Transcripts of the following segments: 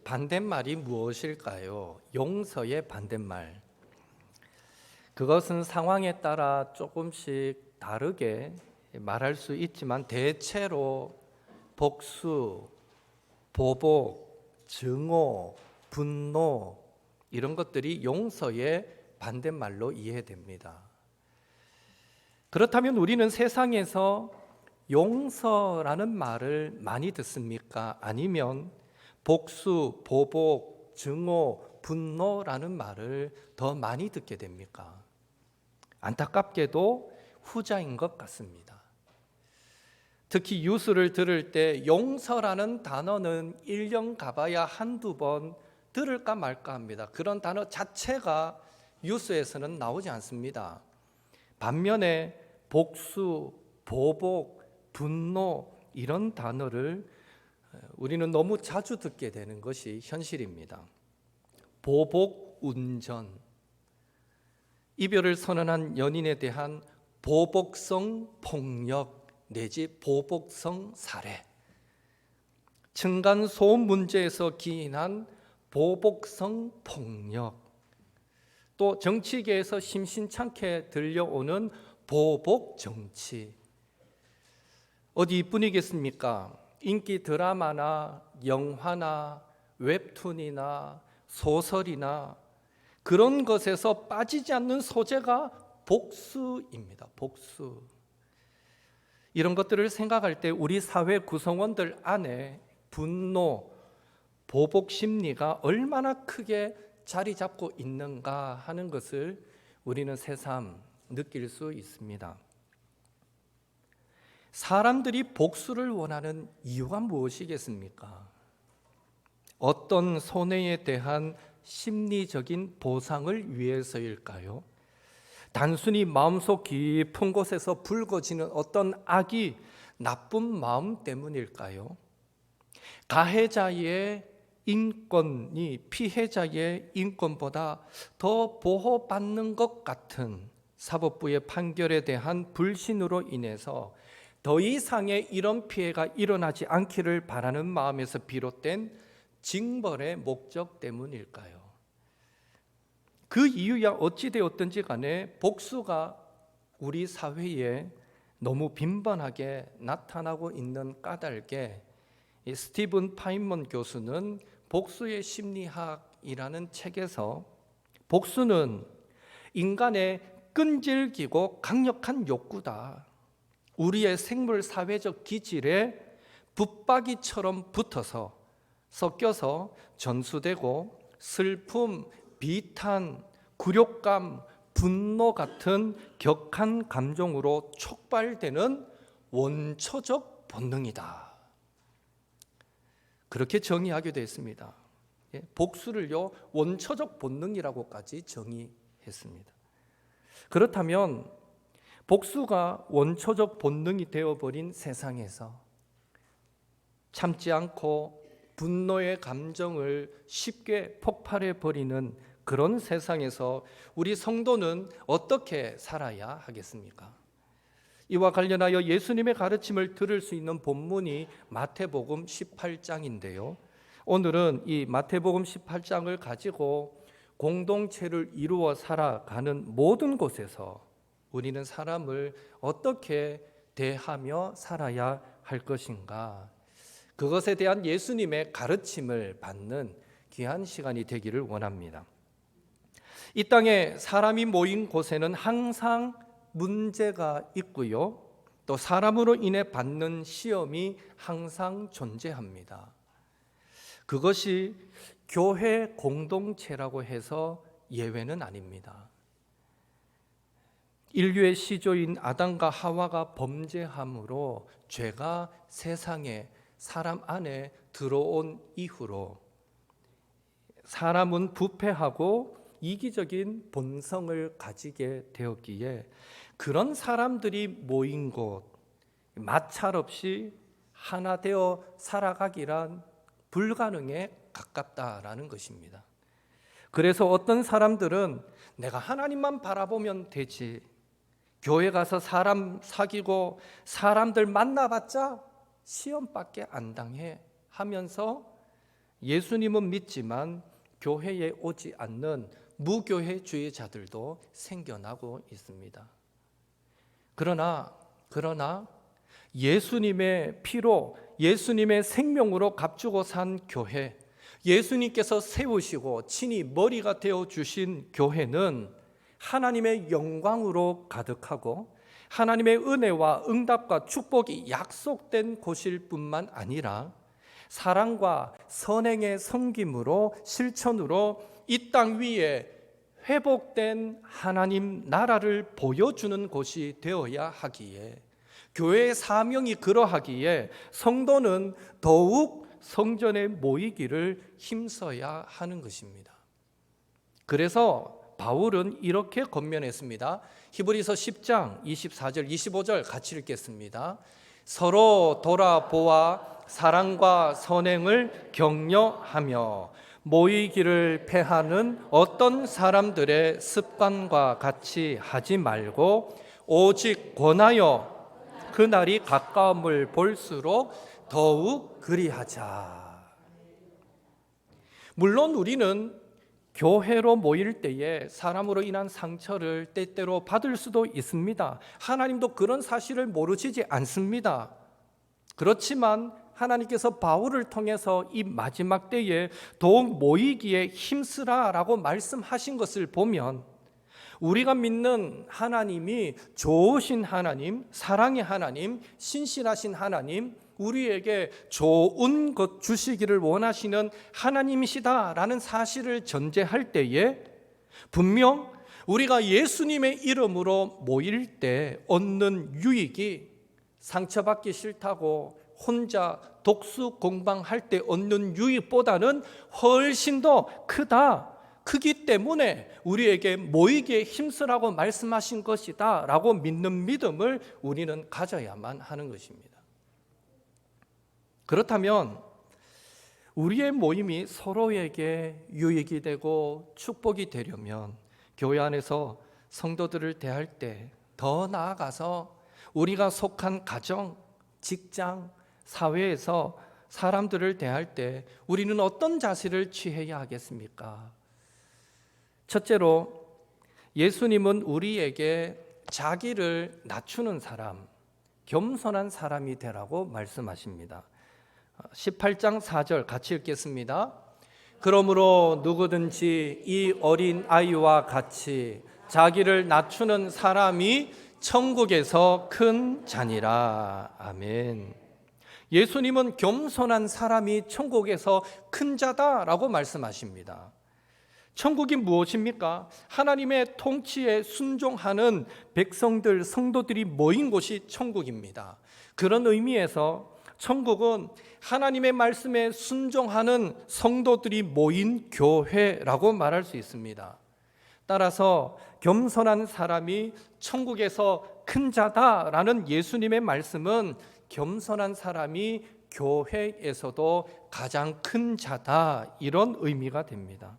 반대말이 무엇일까요? 용서의 반대말. 그것은 상황에 따라 조금씩 다르게 말할 수 있지만 대체로 복수, 보복, 증오, 분노 이런 것들이 용서의 반대말로 이해됩니다. 그렇다면 우리는 세상에서 용서라는 말을 많이 듣습니까? 아니면 복수, 보복, 증오, 분노라는 말을 더 많이 듣게 됩니까? 안타깝게도 후자인 것 같습니다. 특히 뉴스를 들을 때 용서라는 단어는 1년 가봐야 한두 번 들을까 말까 합니다. 그런 단어 자체가 뉴스에서는 나오지 않습니다. 반면에 복수, 보복, 분노 이런 단어를 우리는 너무 자주 듣게 되는 것이 현실입니다. 보복 운전, 이별을 선언한 연인에 대한 보복성 폭력 내지 보복성 살해, 층간소음 문제에서 기인한 보복성 폭력, 또 정치계에서 심심찮게 들려오는 보복 정치. 어디 이뿐이겠습니까? 인기 드라마나 영화나 웹툰이나 소설이나 그런 것에서 빠지지 않는 소재가 복수입니다. 복수. 이런 것들을 생각할 때 우리 사회 구성원들 안에 분노, 보복 심리가 얼마나 크게 자리 잡고 있는가 하는 것을 우리는 새삼 느낄 수 있습니다. 사람들이 복수를 원하는 이유가 무엇이겠습니까? 어떤 손해에 대한 심리적인 보상을 위해서일까요? 단순히 마음속 깊은 곳에서 불거지는 어떤 악이 나쁜 마음 때문일까요? 가해자의 인권이 피해자의 인권보다 더 보호받는 것 같은 사법부의 판결에 대한 불신으로 인해서 더 이상의 이런 피해가 일어나지 않기를 바라는 마음에서 비롯된 징벌의 목적 때문일까요? 그 이유야 어찌되었든지 간에 복수가 우리 사회에 너무 빈번하게 나타나고 있는 까닭에 스티븐 파인먼 교수는 복수의 심리학이라는 책에서 복수는 인간의 끈질기고 강력한 욕구다. 우리의 생물 사회적 기질에 붙박이처럼 붙어서 섞여서 전수되고 슬픔, 비탄, 굴욕감, 분노 같은 격한 감정으로 촉발되는 원초적 본능이다. 그렇게 정의하게 되어 있습니다. 복수를요 원초적 본능이라고까지 정의했습니다. 그렇다면 복수가 원초적 본능이 되어버린 세상에서 참지 않고 분노의 감정을 쉽게 폭발해버리는 그런 세상에서 우리 성도는 어떻게 살아야 하겠습니까? 이와 관련하여 예수님의 가르침을 들을 수 있는 본문이 마태복음 18장인데요. 오늘은 이 마태복음 18장을 가지고 공동체를 이루어 살아가는 모든 곳에서 우리는 사람을 어떻게 대하며 살아야 할 것인가, 그것에 대한 예수님의 가르침을 받는 귀한 시간이 되기를 원합니다. 이 땅에 사람이 모인 곳에는 항상 문제가 있고요, 또 사람으로 인해 받는 시험이 항상 존재합니다. 그것이 교회 공동체라고 해서 예외는 아닙니다. 인류의 시조인 아담과 하와가 범죄함으로 죄가 세상에 사람 안에 들어온 이후로 사람은 부패하고 이기적인 본성을 가지게 되었기에 그런 사람들이 모인 곳, 마찰 없이 하나 되어 살아가기란 불가능에 가깝다라는 것입니다. 그래서 어떤 사람들은 내가 하나님만 바라보면 되지, 교회 가서 사람 사귀고 사람들 만나봤자 시험밖에 안 당해 하면서 예수님은 믿지만 교회에 오지 않는 무교회주의자들도 생겨나고 있습니다. 그러나 예수님의 피로, 예수님의 생명으로 값주고 산 교회, 예수님께서 세우시고 친히 머리가 되어주신 교회는 하나님의 영광으로 가득하고 하나님의 은혜와 응답과 축복이 약속된 곳일 뿐만 아니라 사랑과 선행의 섬김으로 실천으로 이 땅 위에 회복된 하나님 나라를 보여주는 곳이 되어야 하기에, 교회의 사명이 그러하기에 성도는 더욱 성전에 모이기를 힘써야 하는 것입니다. 그래서 바울은 이렇게 권면했습니다. 히브리서 10장 24절 25절 같이 읽겠습니다. 서로 돌아보아 사랑과 선행을 격려하며 모이기를 패하는 어떤 사람들의 습관과 같이 하지 말고 오직 권하여 그날이 가까움을 볼수록 더욱 그리하자. 물론 우리는 교회로 모일 때에 사람으로 인한 상처를 때때로 받을 수도 있습니다. 하나님도 그런 사실을 모르시지 않습니다. 그렇지만 하나님께서 바울을 통해서 이 마지막 때에 더욱 모이기에 힘쓰라라고 말씀하신 것을 보면 우리가 믿는 하나님이 좋으신 하나님, 사랑의 하나님, 신실하신 하나님, 우리에게 좋은 것 주시기를 원하시는 하나님이시다라는 사실을 전제할 때에 분명 우리가 예수님의 이름으로 모일 때 얻는 유익이 상처받기 싫다고 혼자 독수 공방할 때 얻는 유익보다는 훨씬 더 크기 때문에 우리에게 모이기에 힘쓰라고 말씀하신 것이다 라고 믿는 믿음을 우리는 가져야만 하는 것입니다. 그렇다면 우리의 모임이 서로에게 유익이 되고 축복이 되려면 교회 안에서 성도들을 대할 때 더 나아가서 우리가 속한 가정, 직장, 사회에서 사람들을 대할 때 우리는 어떤 자세를 취해야 하겠습니까? 첫째로 예수님은 우리에게 자기를 낮추는 사람, 겸손한 사람이 되라고 말씀하십니다. 18장 4절 같이 읽겠습니다. 그러므로 누구든지 이 어린 아이와 같이 자기를 낮추는 사람이 천국에서 큰 자니라. 아멘. 예수님은 겸손한 사람이 천국에서 큰 자다라고 말씀하십니다. 천국이 무엇입니까? 하나님의 통치에 순종하는 백성들, 성도들이 모인 곳이 천국입니다. 그런 의미에서 천국은 하나님의 말씀에 순종하는 성도들이 모인 교회라고 말할 수 있습니다. 따라서 겸손한 사람이 천국에서 큰 자다라는 예수님의 말씀은 겸손한 사람이 교회에서도 가장 큰 자다, 이런 의미가 됩니다.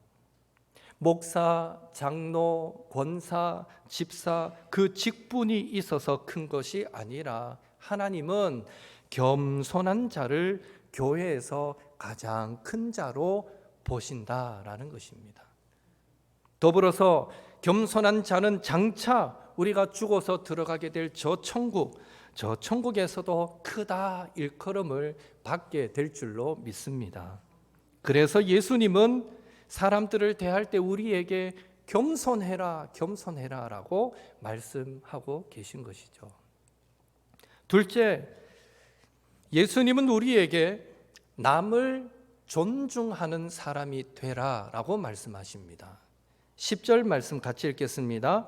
목사, 장로, 권사, 집사 그 직분이 있어서 큰 것이 아니라 하나님은 겸손한 자를 교회에서 가장 큰 자로 보신다라는 것입니다. 더불어서 겸손한 자는 장차 우리가 죽어서 들어가게 될 저 천국에서도 크다 일컬음을 받게 될 줄로 믿습니다. 그래서 예수님은 사람들을 대할 때 우리에게 겸손해라 라고 말씀하고 계신 것이죠. 둘째, 예수님은 우리에게 남을 존중하는 사람이 되라라고 말씀하십니다. 10절 말씀 같이 읽겠습니다.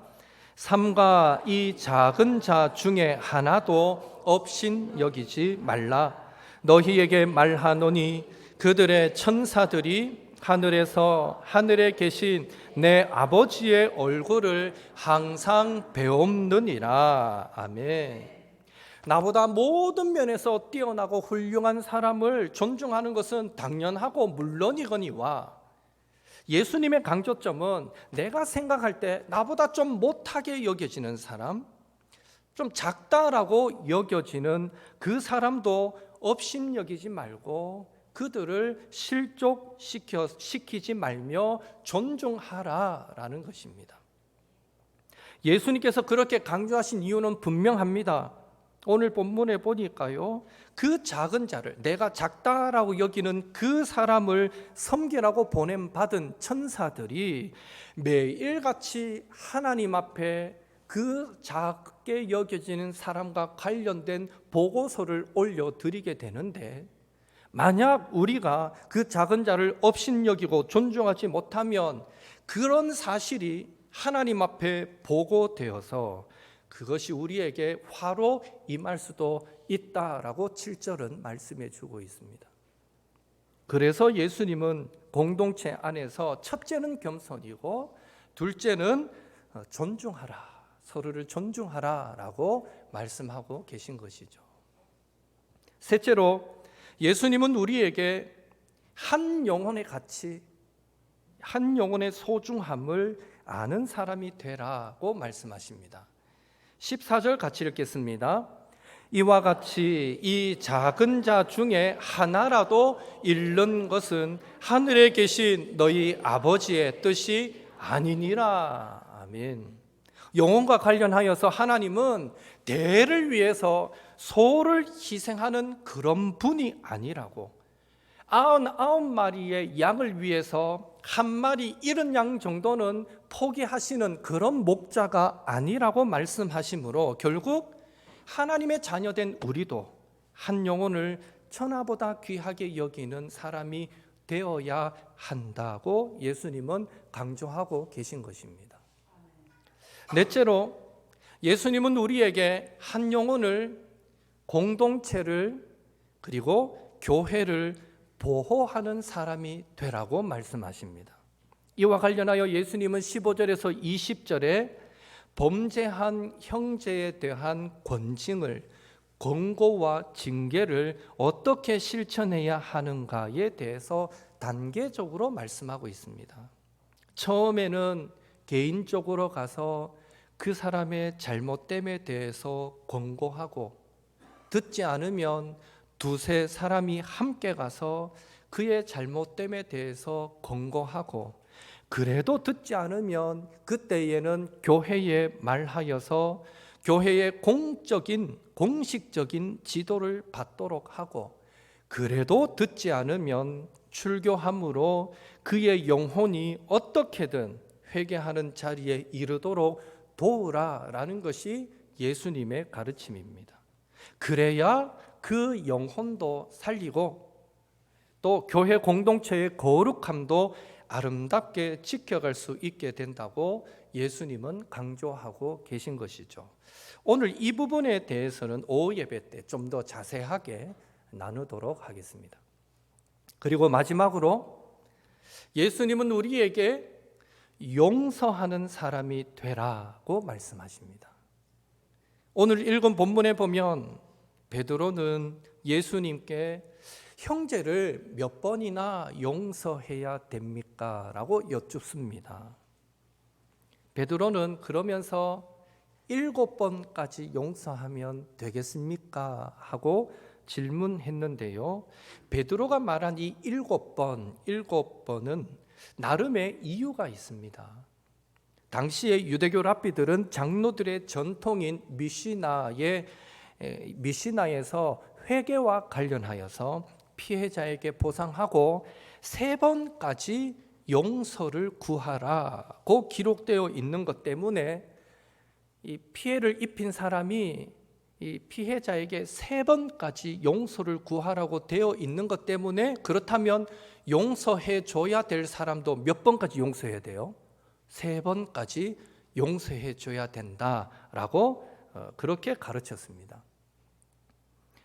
삼가 이 작은 자 중에 하나도 업신 여기지 말라. 너희에게 말하노니 그들의 천사들이 하늘에 계신 내 아버지의 얼굴을 항상 배움느니라. 아멘. 나보다 모든 면에서 뛰어나고 훌륭한 사람을 존중하는 것은 당연하고 물론이거니와 예수님의 강조점은 내가 생각할 때 나보다 좀 못하게 여겨지는 사람, 좀 작다라고 여겨지는 그 사람도 업신여기지 말고 그들을 실족시키지 말며 존중하라라는 것입니다. 예수님께서 그렇게 강조하신 이유는 분명합니다. 오늘 본문에 보니까요, 그 작은 자를, 내가 작다라고 여기는 그 사람을 섬기라고 보냄받은 천사들이 매일같이 하나님 앞에 그 작게 여겨지는 사람과 관련된 보고서를 올려드리게 되는데, 만약 우리가 그 작은 자를 업신여기고 존중하지 못하면 그런 사실이 하나님 앞에 보고되어서 그것이 우리에게 화로 임할 수도 있다라고 7절은 말씀해 주고 있습니다. 그래서 예수님은 공동체 안에서 첫째는 겸손이고 둘째는 존중하라, 서로를 존중하라라고 말씀하고 계신 것이죠. 셋째로 예수님은 우리에게 한 영혼의 가치, 한 영혼의 소중함을 아는 사람이 되라고 말씀하십니다. 14절 같이 읽겠습니다. 이와 같이 이 작은 자 중에 하나라도 잃는 것은 하늘에 계신 너희 아버지의 뜻이 아니니라. 아멘. 영혼과 관련하여서 하나님은 대를 위해서 소를 희생하는 그런 분이 아니라고, 99마리의 양을 위해서 한 마리 잃은 양 정도는 포기하시는 그런 목자가 아니라고 말씀하시므로 결국 하나님의 자녀된 우리도 한 영혼을 천하보다 귀하게 여기는 사람이 되어야 한다고 예수님은 강조하고 계신 것입니다. 넷째로 예수님은 우리에게 한 영혼을, 공동체를, 그리고 교회를 보호하는 사람이 되라고 말씀하십니다. 이와 관련하여 예수님은 15절에서 20절에 범죄한 형제에 대한 권징을, 권고와 징계를 어떻게 실천해야 하는가에 대해서 단계적으로 말씀하고 있습니다. 처음에는 개인적으로 가서 그 사람의 잘못됨에 대해서 권고하고, 듣지 않으면 두세 사람이 함께 가서 그의 잘못됨에 대해서 권고하고, 그래도 듣지 않으면 그때에는 교회에 말하여서 교회의 공식적인 지도를 받도록 하고, 그래도 듣지 않으면 출교함으로 그의 영혼이 어떻게든 회개하는 자리에 이르도록 도우라라는 것이 예수님의 가르침입니다. 그래야 그 영혼도 살리고 또 교회 공동체의 거룩함도 아름답게 지켜갈 수 있게 된다고 예수님은 강조하고 계신 것이죠. 오늘 이 부분에 대해서는 오후 예배 때 좀 더 자세하게 나누도록 하겠습니다. 그리고 마지막으로 예수님은 우리에게 용서하는 사람이 되라고 말씀하십니다. 오늘 읽은 본문에 보면 베드로는 예수님께 형제를 몇 번이나 용서해야 됩니까? 라고 여쭙습니다. 베드로는 그러면서 7번까지 용서하면 되겠습니까? 하고 질문했는데요. 베드로가 말한 이 7번은 나름의 이유가 있습니다. 당시의 유대교 랍비들은 장로들의 전통인 미시나에서 회개와 관련하여서 피해자에게 보상하고 3번까지 용서를 구하라고 기록되어 있는 것 때문에 이 피해를 입힌 사람이 이 피해자에게 3번까지 용서를 구하라고 되어 있는 것 때문에, 그렇다면 용서해 줘야 될 사람도 몇 번까지 용서해야 돼요? 3번까지 용서해 줘야 된다라고 그렇게 가르쳤습니다.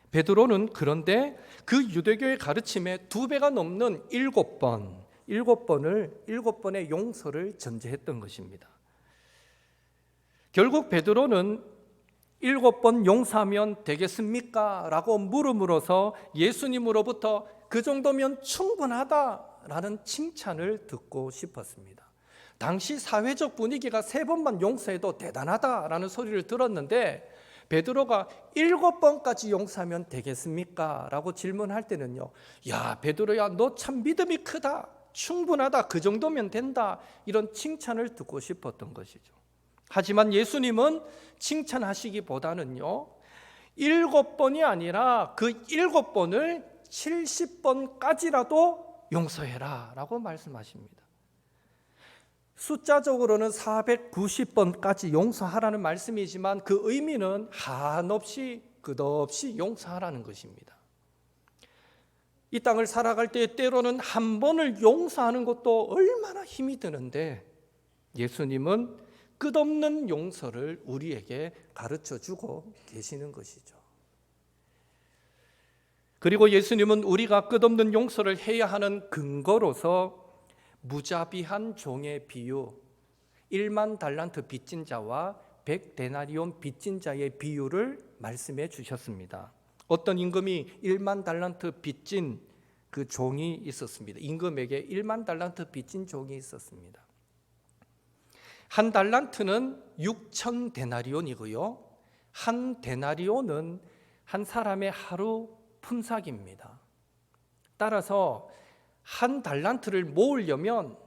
베드로는 그런데 그 유대교의 가르침에 2배가 넘는 7번의 용서를 전제했던 것입니다. 결국 베드로는 7번 용서하면 되겠습니까? 라고 물음으로써 예수님으로부터 그 정도면 충분하다라는 칭찬을 듣고 싶었습니다. 당시 사회적 분위기가 3번만 용서해도 대단하다라는 소리를 들었는데 베드로가 7번까지 용서하면 되겠습니까? 라고 질문할 때는요, 야, 베드로야, 너 참 믿음이 크다, 충분하다, 그 정도면 된다, 이런 칭찬을 듣고 싶었던 것이죠. 하지만 예수님은 칭찬하시기보다는요, 7번이 아니라 그 7번을 70번까지라도 용서해라 라고 말씀하십니다. 숫자적으로는 490번까지 용서하라는 말씀이지만 그 의미는 한없이 끝없이 용서하라는 것입니다. 이 땅을 살아갈 때 때로는 한 번을 용서하는 것도 얼마나 힘이 드는데 예수님은 끝없는 용서를 우리에게 가르쳐주고 계시는 것이죠. 그리고 예수님은 우리가 끝없는 용서를 해야 하는 근거로서 무자비한 종의 비유, 1만 달란트 빚진 자와 100데나리온 빚진 자의 비유를 말씀해 주셨습니다. 어떤 임금이 1만 달란트 빚진 그 종이 있었습니다. 임금에게 1만 달란트 빚진 종이 있었습니다. 한 달란트는 6천 데나리온이고요. 한 데나리온은 한 사람의 하루 품삯입니다. 따라서 한 달란트를 모으려면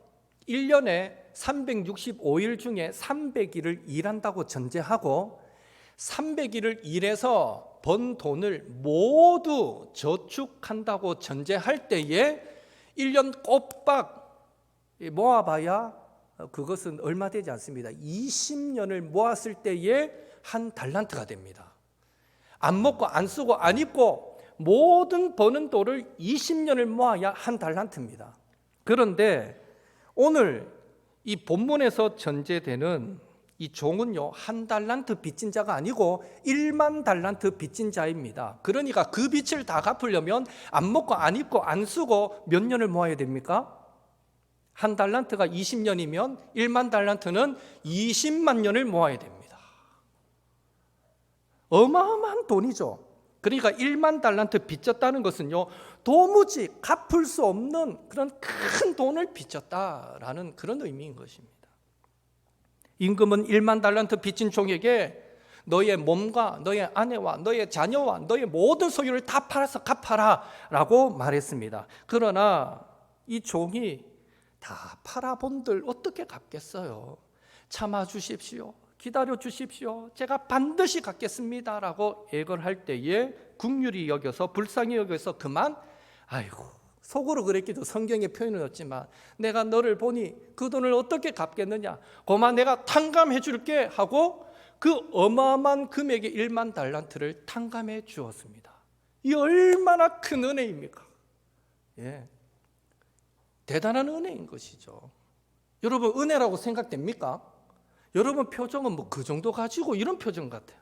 1년에 365일 중에 300일을 일한다고 전제하고 300일을 일해서 번 돈을 모두 저축한다고 전제할 때에 1년 꼬박 모아봐야 그것은 얼마 되지 않습니다. 20년을 모았을 때에 한 달란트가 됩니다. 안 먹고 안 쓰고 안 입고 모든 버는 돈을 20년을 모아야 한 달란트입니다. 그런데 오늘 이 본문에서 전제되는 이 종은요, 한 달란트 빚진 자가 아니고 1만 달란트 빚진 자입니다. 그러니까 그 빚을 다 갚으려면 안 먹고 안 입고 안 쓰고 몇 년을 모아야 됩니까? 한 달란트가 20년이면 1만 달란트는 20만 년을 모아야 됩니다. 어마어마한 돈이죠. 그러니까 1만 달란트 빚졌다는 것은요, 도무지 갚을 수 없는 그런 큰 돈을 빚졌다라는 그런 의미인 것입니다. 임금은 1만 달란트 빚진 종에게 너의 몸과 너의 아내와 너의 자녀와 너의 모든 소유를 다 팔아서 갚아라 라고 말했습니다. 그러나 이 종이 다 팔아본들 어떻게 갚겠어요? 참아 주십시오, 기다려 주십시오, 제가 반드시 갚겠습니다 라고 애걸할 때에 긍휼히 여겨서 불쌍히 여겨서 그만, 아이고 속으로 그랬기도 성경에 표현은 없지만 내가 너를 보니 그 돈을 어떻게 갚겠느냐, 고마 내가 탕감해 줄게 하고 그 어마어마한 금액의 1만 달란트를 탕감해 주었습니다. 이 얼마나 큰 은혜입니까? 예, 대단한 은혜인 것이죠. 여러분 은혜라고 생각됩니까? 여러분 표정은 뭐 그 정도 가지고 이런 표정 같아요.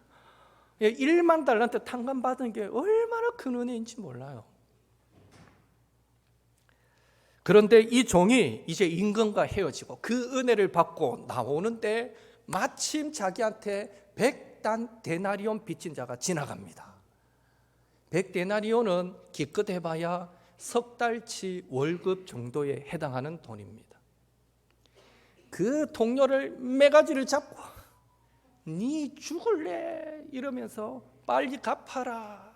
1만 달란트 탕감받은 게 얼마나 큰 은혜인지 몰라요. 그런데 이 종이 이제 임금과 헤어지고 그 은혜를 받고 나오는데 마침 자기한테 100데나리온 빚진 자가 지나갑니다. 100데나리온은 기껏 해봐야 석 달치 월급 정도에 해당하는 돈입니다. 그 동료를 매가지를 잡고 니 죽을래 이러면서 빨리 갚아라.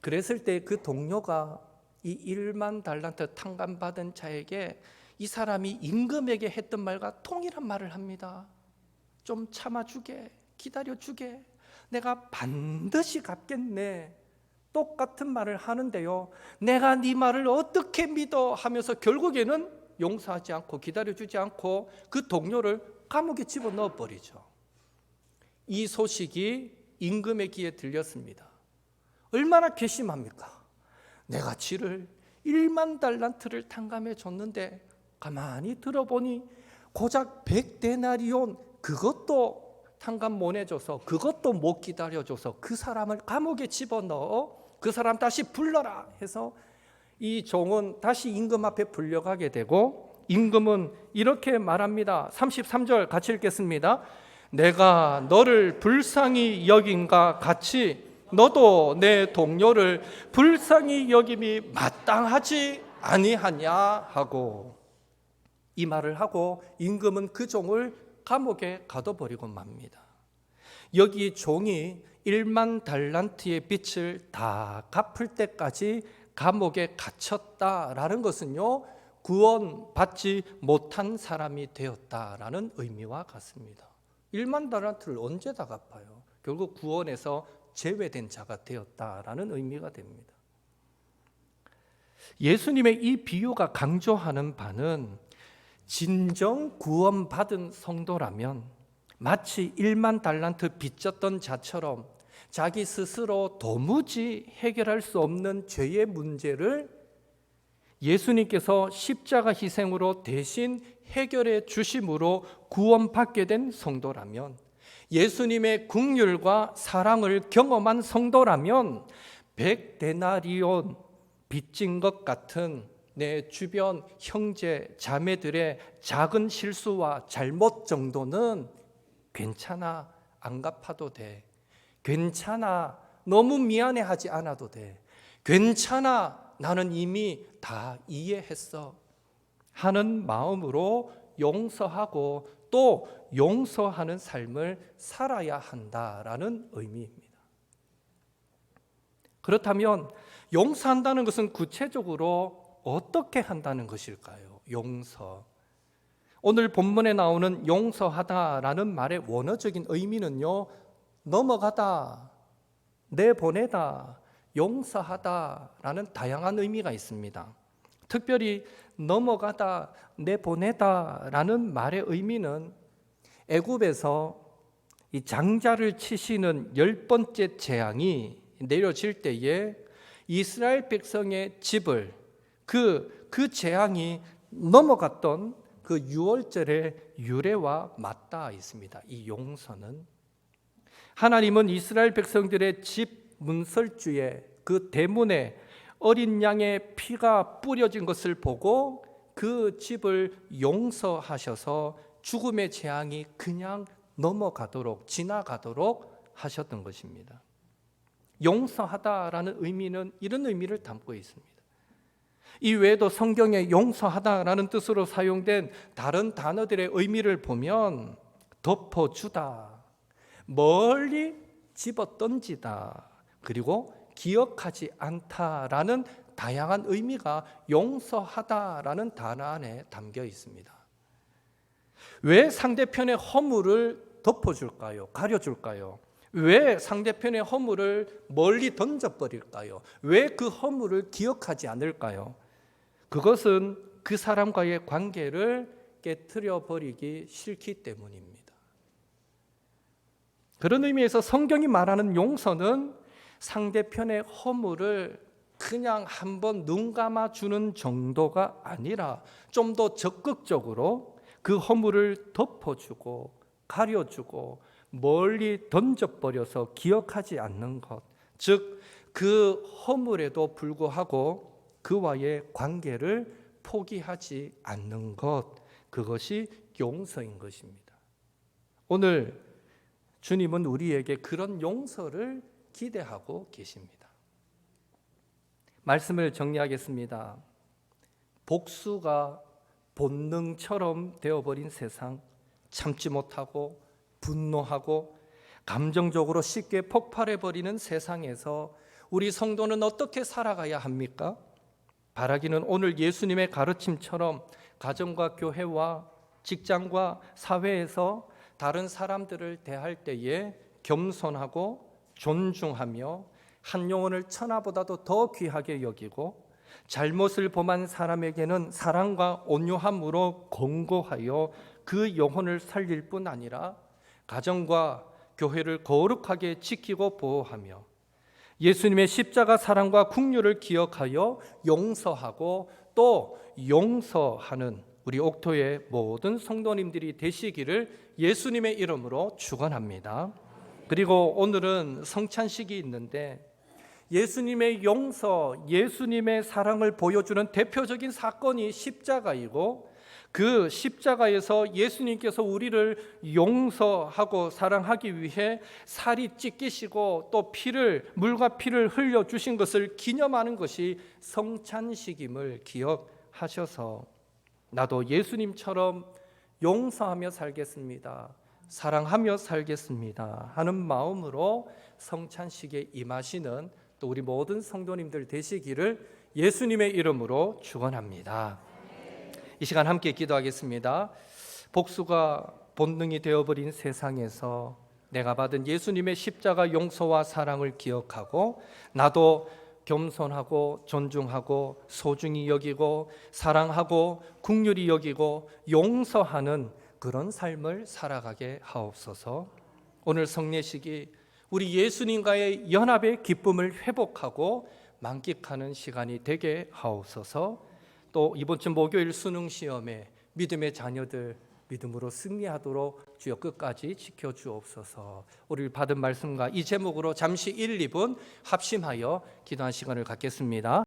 그랬을 때 그 동료가 이 1만 달란트 탕감받은 자에게 이 사람이 임금에게 했던 말과 동일한 말을 합니다. 좀 참아주게, 기다려주게, 내가 반드시 갚겠네. 똑같은 말을 하는데요, 내가 네 말을 어떻게 믿어 하면서 결국에는 용서하지 않고 기다려주지 않고 그 동료를 감옥에 집어넣어 버리죠. 이 소식이 임금의 귀에 들렸습니다. 얼마나 괘씸합니까? 내가 지를 1만 달란트를 탕감해 줬는데 가만히 들어보니 고작 100데나리온 그것도 탕감 못 해줘서, 그것도 못 기다려줘서 그 사람을 감옥에 집어넣어 그 사람 다시 불러라 해서 이 종은 다시 임금 앞에 불려가게 되고, 임금은 이렇게 말합니다. 33절 같이 읽겠습니다. 내가 너를 불쌍히 여긴가 같이 너도 내 동료를 불쌍히 여김이 마땅하지 아니하냐 하고, 이 말을 하고 임금은 그 종을 감옥에 가둬버리고 맙니다. 여기 종이 1만 달란트의 빚을 다 갚을 때까지 감옥에 갇혔다라는 것은요, 구원받지 못한 사람이 되었다라는 의미와 같습니다. 1만 달란트를 언제 다 갚아요? 결국 구원에서 제외된 자가 되었다라는 의미가 됩니다. 예수님의 이 비유가 강조하는 바는 진정 구원받은 성도라면 마치 1만 달란트 빚졌던 자처럼 자기 스스로 도무지 해결할 수 없는 죄의 문제를 예수님께서 십자가 희생으로 대신 해결해 주심으로 구원받게 된 성도라면, 예수님의 긍휼과 사랑을 경험한 성도라면 100데나리온 빚진 것 같은 내 주변 형제 자매들의 작은 실수와 잘못 정도는 괜찮아, 안 갚아도 돼. 괜찮아, 너무 미안해하지 않아도 돼. 괜찮아, 나는 이미 다 이해했어 하는 마음으로 용서하고 또 용서하는 삶을 살아야 한다라는 의미입니다. 그렇다면 용서한다는 것은 구체적으로 어떻게 한다는 것일까요? 용서. 오늘 본문에 나오는 용서하다라는 말의 원어적인 의미는요, 넘어가다, 내보내다, 용서하다라는 다양한 의미가 있습니다. 특별히 넘어가다, 내보내다라는 말의 의미는 애굽에서 이 장자를 치시는 10번째 재앙이 내려질 때에 이스라엘 백성의 집을 그 재앙이 넘어갔던 그 유월절의 유래와 맞닿아 있습니다. 이 용서는 하나님은 이스라엘 백성들의 집 문설주에 그 대문에 어린 양의 피가 뿌려진 것을 보고 그 집을 용서하셔서 죽음의 재앙이 그냥 넘어가도록, 지나가도록 하셨던 것입니다. 용서하다라는 의미는 이런 의미를 담고 있습니다. 이 외에도 성경에 용서하다라는 뜻으로 사용된 다른 단어들의 의미를 보면 덮어주다, 멀리 집어던지다, 그리고 기억하지 않다라는 다양한 의미가 용서하다라는 단어 안에 담겨 있습니다. 왜 상대편의 허물을 덮어줄까요? 가려줄까요? 왜 상대편의 허물을 멀리 던져버릴까요? 왜 그 허물을 기억하지 않을까요? 그것은 그 사람과의 관계를 깨트려 버리기 싫기 때문입니다. 그런 의미에서 성경이 말하는 용서는 상대편의 허물을 그냥 한번 눈 감아주는 정도가 아니라 좀 더 적극적으로 그 허물을 덮어주고 가려주고 멀리 던져버려서 기억하지 않는 것, 즉 그 허물에도 불구하고 그와의 관계를 포기하지 않는 것, 그것이 용서인 것입니다. 오늘 주님은 우리에게 그런 용서를 기대하고 계십니다. 말씀을 정리하겠습니다. 복수가 본능처럼 되어버린 세상, 참지 못하고 분노하고 감정적으로 쉽게 폭발해버리는 세상에서 우리 성도는 어떻게 살아가야 합니까? 바라기는 오늘 예수님의 가르침처럼 가정과 교회와 직장과 사회에서 다른 사람들을 대할 때에 겸손하고 존중하며 한 영혼을 천하보다도 더 귀하게 여기고 잘못을 범한 사람에게는 사랑과 온유함으로 권고하여 그 영혼을 살릴 뿐 아니라 가정과 교회를 거룩하게 지키고 보호하며 예수님의 십자가 사랑과 긍휼을 기억하여 용서하고 또 용서하는 우리 옥토의 모든 성도님들이 되시기를 예수님의 이름으로 축원합니다. 그리고 오늘은 성찬식이 있는데 예수님의 용서, 예수님의 사랑을 보여주는 대표적인 사건이 십자가이고 그 십자가에서 예수님께서 우리를 용서하고 사랑하기 위해 살이 찢기시고 또 물과 피를 흘려주신 것을 기념하는 것이 성찬식임을 기억하셔서 나도 예수님처럼 용서하며 살겠습니다, 사랑하며 살겠습니다 하는 마음으로 성찬식에 임하시는 또 우리 모든 성도님들 되시기를 예수님의 이름으로 축원합니다. 이 시간 함께 기도하겠습니다. 복수가 본능이 되어버린 세상에서 내가 받은 예수님의 십자가 용서와 사랑을 기억하고 나도 겸손하고 존중하고 소중히 여기고 사랑하고 긍휼히 여기고 용서하는 그런 삶을 살아가게 하옵소서. 오늘 성례식이 우리 예수님과의 연합의 기쁨을 회복하고 만끽하는 시간이 되게 하옵소서. 또 이번 주 목요일 수능 시험에 믿음의 자녀들 믿음으로 승리하도록 주여 끝까지 지켜주옵소서. 우리 받은 말씀과 이 제목으로 잠시 1, 2분 합심하여 기도한 시간을 갖겠습니다.